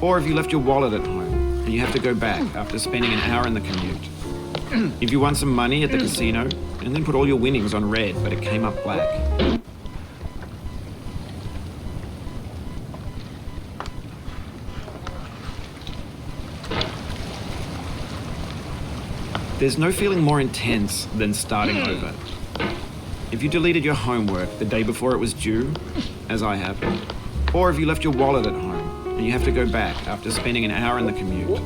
Or if you left your wallet at home and you have to go back after spending an hour in the commute. If you won some money at the casino and then put all your winnings on red but it came up black. There's no feeling more intense than starting over. If you deleted your homework the day before it was due, as I have, or if you left your wallet at home and you have to go back after spending an hour in the commute.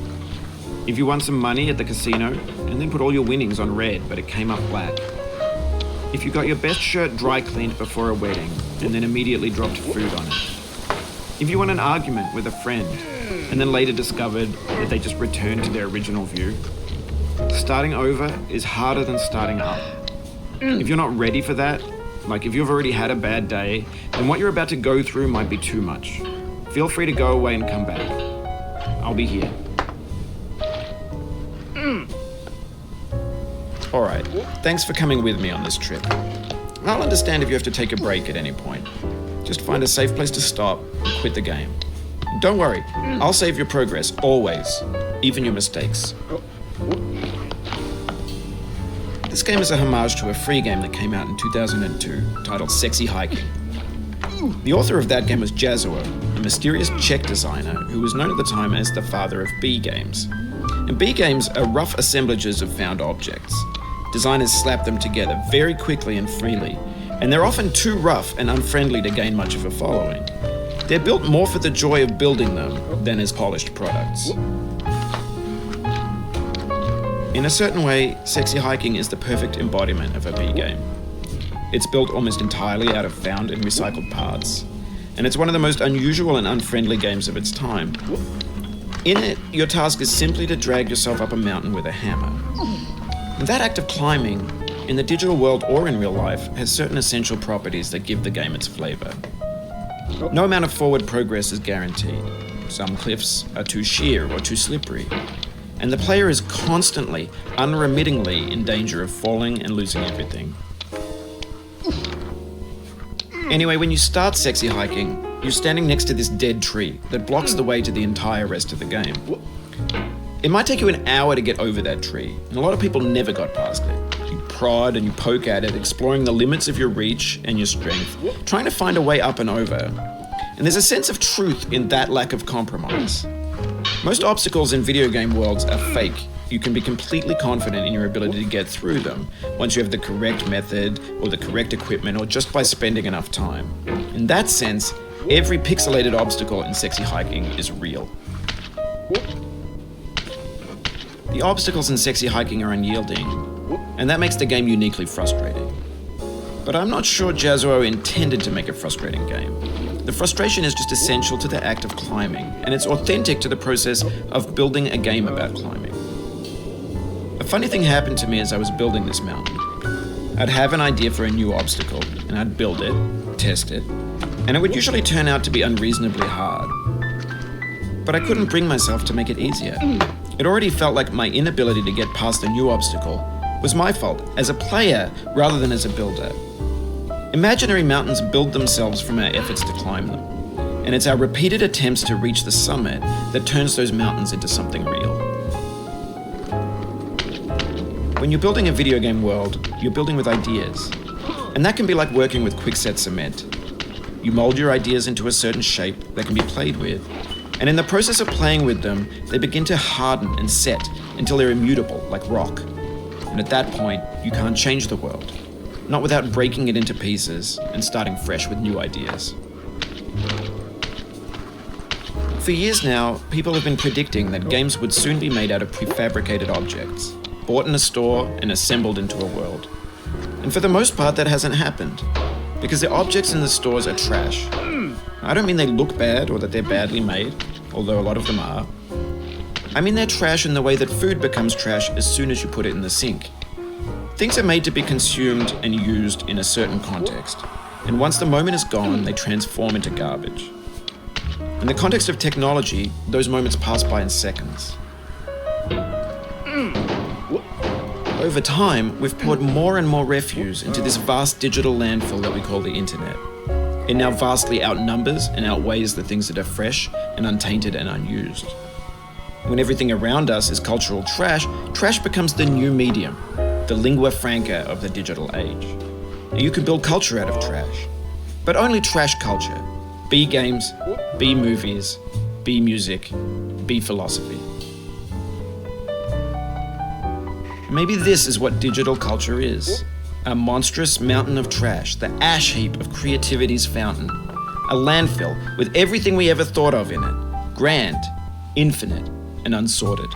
If you won some money at the casino and then put all your winnings on red but it came up black. If you got your best shirt dry cleaned before a wedding and then immediately dropped food on it. If you won an argument with a friend and then later discovered that they just returned to their original view. Starting over is harder than starting up. If you're not ready for that, like if you've already had a bad day, then what you're about to go through might be too much. Feel free to go away and come back. I'll be here. Alright, thanks for coming with me on this trip. I'll understand if you have to take a break at any point. Just find a safe place to stop and quit the game. Don't worry, I'll save your progress, always, even your mistakes. This game is a homage to a free game that came out in 2002, titled Sexy Hiking. The author of that game was Jazuo, a mysterious Czech designer who was known at the time as the father of B games. And B games are rough assemblages of found objects. Designers slap them together very quickly and freely, and they're often too rough and unfriendly to gain much of a following. They're built more for the joy of building them than as polished products. In a certain way, Sexy Hiking is the perfect embodiment of a B game. It's built almost entirely out of found and recycled parts, and it's one of the most unusual and unfriendly games of its time. In it, your task is simply to drag yourself up a mountain with a hammer. And that act of climbing, in the digital world or in real life, has certain essential properties that give the game its flavor. No amount of forward progress is guaranteed. Some cliffs are too sheer or too slippery, and the player is constantly, unremittingly in danger of falling and losing everything. Anyway, when you start Sexy Hiking, you're standing next to this dead tree that blocks the way to the entire rest of the game. It might take you an hour to get over that tree, and a lot of people never got past it. You prod and you poke at it, exploring the limits of your reach and your strength, trying to find a way up and over. And there's a sense of truth in that lack of compromise. Most obstacles in video game worlds are fake. You can be completely confident in your ability to get through them once you have the correct method or the correct equipment or just by spending enough time. In that sense, every pixelated obstacle in Sexy Hiking is real. The obstacles in Sexy Hiking are unyielding, and that makes the game uniquely frustrating. But I'm not sure Jazuo intended to make a frustrating game. The frustration is just essential to the act of climbing, and it's authentic to the process of building a game about climbing. A funny thing happened to me as I was building this mountain. I'd have an idea for a new obstacle, and I'd build it, test it, and it would usually turn out to be unreasonably hard. But I couldn't bring myself to make it easier. It already felt like my inability to get past a new obstacle was my fault as a player rather than as a builder. Imaginary mountains build themselves from our efforts to climb them, and it's our repeated attempts to reach the summit that turns those mountains into something real. When you're building a video game world, you're building with ideas, and that can be like working with quickset cement. You mold your ideas into a certain shape that can be played with, and in the process of playing with them, they begin to harden and set until they're immutable, like rock. And at that point, you can't change the world. Not without breaking it into pieces and starting fresh with new ideas. For years now, people have been predicting that games would soon be made out of prefabricated objects, bought in a store and assembled into a world. And for the most part, that hasn't happened, because the objects in the stores are trash. I don't mean they look bad or that they're badly made, although a lot of them are. I mean they're trash in the way that food becomes trash as soon as you put it in the sink. Things are made to be consumed and used in a certain context, and once the moment is gone, they transform into garbage. In the context of technology, those moments pass by in seconds. Over time, we've poured more and more refuse into this vast digital landfill that we call the internet. It now vastly outnumbers and outweighs the things that are fresh and untainted and unused. When everything around us is cultural trash, trash becomes the new medium, the lingua franca of the digital age. And you can build culture out of trash, but only trash culture. B games, B movies, B music, B philosophy. Maybe this is what digital culture is. A monstrous mountain of trash, the ash heap of creativity's fountain. A landfill with everything we ever thought of in it. Grand, infinite, and unsorted.